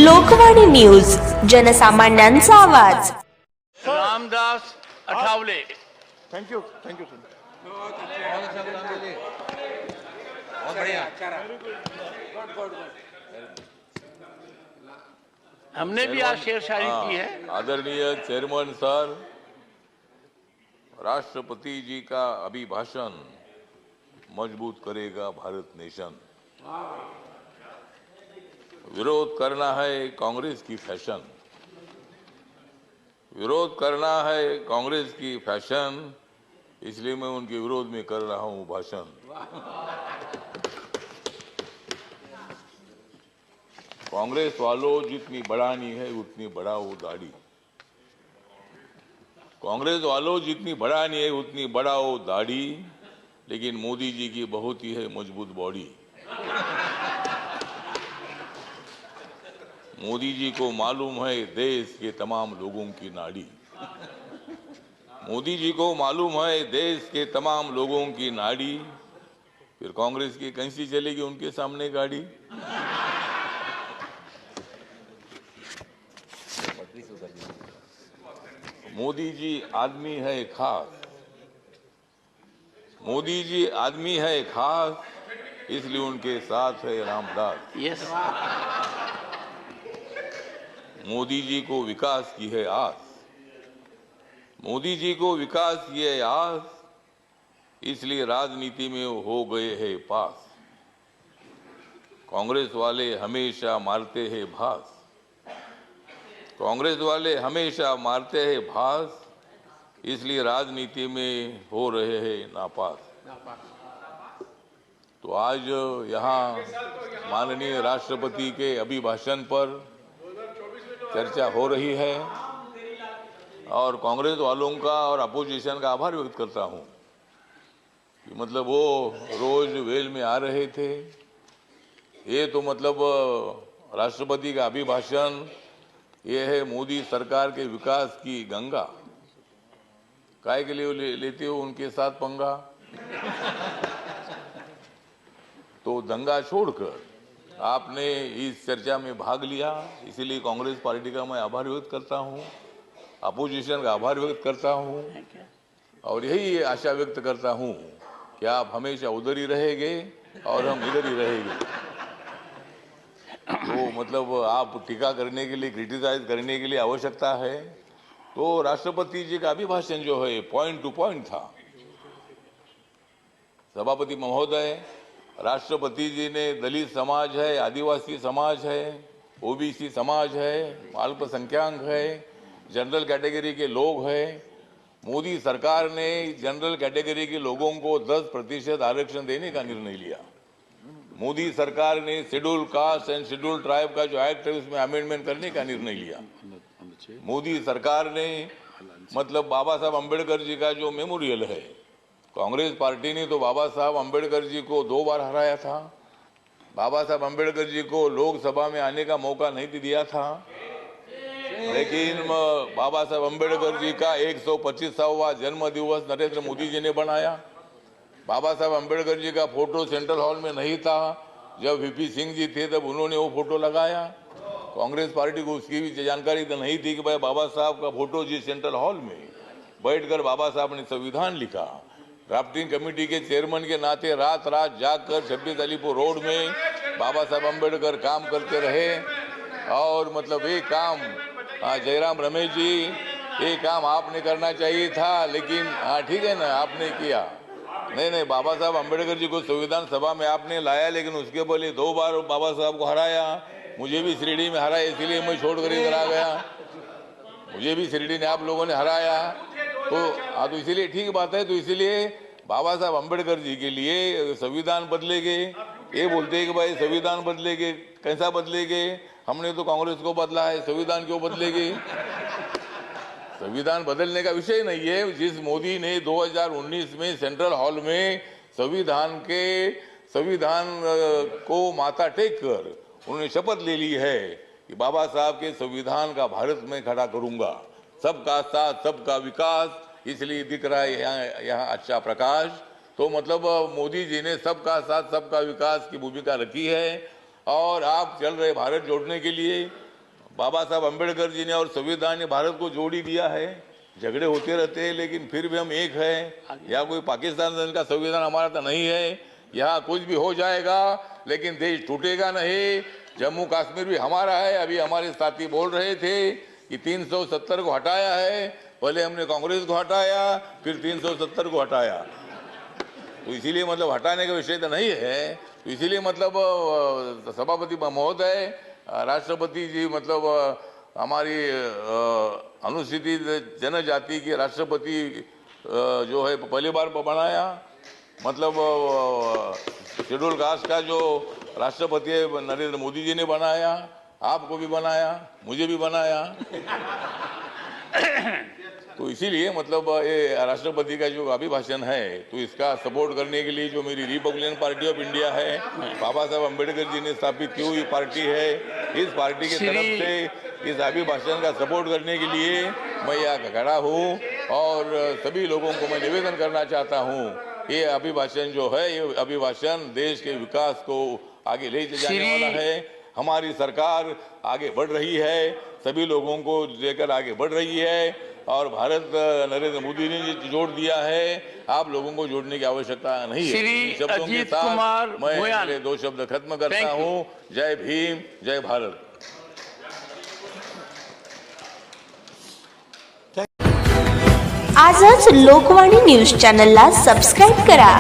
Lokvani news, जनसामान्यांचा आवाज. Ramdas Athawale. Thank you sir. बहुत बढ़िया. हमने भी आज शेर शायरी की है. आदरणीय चेयरमैन सर, राष्ट्रपति जी का अभिभाषण मजबूत करेगा भारत नेशन. विरोध करना है कांग्रेस की फैशन, विरोध करना है कांग्रेस की फैशन, इसलिए मैं उनके विरोध में कर रहा हूं भाषण. कांग्रेस वालों, जितनी बढ़ानी है उतनी बढ़ाओ दाढ़ी. कांग्रेस वालों, जितनी बढ़ानी है उतनी बढ़ाओ दाढ़ी, लेकिन मोदी जी की बहुत ही है मजबूत बॉडी. मोदी जी को मालूम है देश के तमाम लोगों की नाड़ी. मोदी जी को मालूम है देश के तमाम लोगों की नाड़ी, फिर कांग्रेस की कैसी चलेगी उनके सामने गाड़ी. मोदी जी आदमी है खास, मोदी जी आदमी है खास, इसलिए उनके साथ है रामदास. यस. मोदी जी को विकास की है आस, मोदी जी को विकास की है आस, इसलिए राजनीति में हो गए हैं पास. कांग्रेस वाले हमेशा मारते हैं भास, कांग्रेस वाले हमेशा मारते हैं भास, इसलिए राजनीति में हो रहे हैं नापास. तो आज यहाँ माननीय राष्ट्रपति के अभिभाषण पर चर्चा हो रही है और कांग्रेस वालों का और अपोजिशन का आभार व्यक्त करता हूं कि मतलब वो रोज वेल में आ रहे थे. ये तो मतलब राष्ट्रपति का अभिभाषण ये है मोदी सरकार के विकास की गंगा. काय के लिए लेते हो उनके साथ पंगा. तो दंगा छोड़कर आपने इस चर्चा में भाग लिया, इसीलिए कांग्रेस पार्टी का मैं आभार व्यक्त करता हूं, अपोजिशन का आभार व्यक्त करता हूं और यही आशा व्यक्त करता हूं कि आप हमेशा उधर ही रहेंगे और हम इधर ही रहेंगे. तो मतलब आप टीका करने के लिए, क्रिटिसाइज करने के लिए आवश्यकता है तो राष्ट्रपति जी का अभिभाषण जो है पॉइंट टू पॉइंट था. सभापति महोदय, राष्ट्रपति जी ने दलित समाज है, आदिवासी समाज है, ओबीसी समाज है, अल्पसंख्यक है, जनरल कैटेगरी के लोग हैं. मोदी सरकार ने जनरल कैटेगरी के लोगों को 10% आरक्षण देने का निर्णय लिया. मोदी सरकार ने schedule caste and schedule tribe का जो एक्ट है उसमें अमेंडमेंट करने का निर्णय लिया. मोदी सरकार ने मतलब बाबा साहब अम्बेडकर जी का जो मेमोरियल है, कांग्रेस पार्टी ने तो बाबा साहब अम्बेडकर जी को 2 बार हराया था. बाबा साहब अम्बेडकर जी को लोकसभा में आने का मौका नहीं दिया था, लेकिन बाबा साहब अम्बेडकर जी का 125वां जन्म दिवस नरेंद्र मोदी जी ने बनाया. बाबा साहब अम्बेडकर जी का फोटो सेंट्रल हॉल में नहीं था, जब वीपी सिंह जी थे तब उन्होंने वो फोटो लगाया. कांग्रेस पार्टी को उसकी भी जानकारी तो नहीं थी कि भाई बाबा साहब का फोटो जी सेंट्रल हॉल में बैठकर बाबा साहब ने संविधान लिखा. ड्राफ्टिंग कमेटी के चेयरमैन के नाते रात रात जाकर 26 अलीपुर रोड में बाबा साहब अम्बेडकर काम करते रहे और मतलब ये काम जयराम रमेश जी, ये काम आपने करना चाहिए था, लेकिन हाँ ठीक है ना, आपने किया. नहीं, बाबा साहब अम्बेडकर जी को संविधान सभा में आपने लाया, लेकिन उसके पहले 2 बार बाबा साहब को हराया. मुझे भी शिरडी में हराया, इसीलिए मैं छोड़कर इधर आ गया. मुझे भी शिरडी ने आप लोगों ने हराया, तो इसीलिए ठीक बात है. तो इसीलिए बाबा साहब अम्बेडकर जी के लिए संविधान बदलेंगे, ये बोलते हैं कि भाई संविधान बदलेंगे. कैसा बदलेंगे? हमने तो कांग्रेस को बदला है, संविधान क्यों बदलेगी? संविधान बदलने का विषय नहीं है. जिस मोदी ने 2019 में सेंट्रल हॉल में संविधान को माथा टेक कर उन्होंने शपथ ले ली है कि बाबा साहब के संविधान का भारत में खड़ा करूंगा, सबका साथ सबका विकास, इसलिए दिख रहा है यहाँ अच्छा प्रकाश. तो मतलब मोदी जी ने सबका साथ सबका विकास की भूमिका रखी है और आप चल रहे भारत जोड़ने के लिए बाबा साहब अम्बेडकर जी ने और संविधान ने भारत को जोड़ ही दिया है। झगड़े होते रहते हैं लेकिन फिर भी हम एक हैं। यहाँ कोई पाकिस्तान का संविधान हमारा तो नहीं है। यहाँ कुछ भी हो जाएगा लेकिन देश टूटेगा नहीं। जम्मू कश्मीर भी हमारा है। अभी हमारे साथी बोल रहे थे कि 370 को हटाया है। पहले हमने कांग्रेस को हटाया, फिर 370 को हटाया। तो इसीलिए मतलब हटाने का विषय तो नहीं है। तो इसीलिए मतलब सभापति महोदय, राष्ट्रपति जी मतलब हमारी अनुसूचित जनजाति के राष्ट्रपति जो है पहली बार बनाया। मतलब शेड्यूल कास्ट का जो राष्ट्रपति है नरेंद्र मोदी जी ने बनाया, आपको भी बनाया, मुझे भी बनाया। तो इसीलिए मतलब ये राष्ट्रपति का जो अभिभाषण है तो इसका सपोर्ट करने के लिए जो मेरी रिपब्लिकन पार्टी ऑफ इंडिया है, बाबा साहब अम्बेडकर जी ने स्थापित की हुई पार्टी है, इस पार्टी की तरफ से इस अभिभाषण का सपोर्ट करने के लिए मैं यहाँ खड़ा हूँ। और सभी लोगों को मैं निवेदन करना चाहता हूँ, ये अभिभाषण जो है ये अभिभाषण देश के विकास को आगे ले जाने वाला है। हमारी सरकार आगे बढ़ रही है, सभी लोगों को लेकर आगे बढ़ रही है और भारत नरेंद्र मोदी ने जोड़ दिया है। आप लोगों को जोड़ने की आवश्यकता नहीं है। श्री शब्दों के अजीत साथ कुमार मैं भोयान। मेरे 2 शब्द खत्म करता हूँ। जय भीम, जय भारत। आजच लोकवाणी न्यूज चॅनलला सबस्क्राईब करा।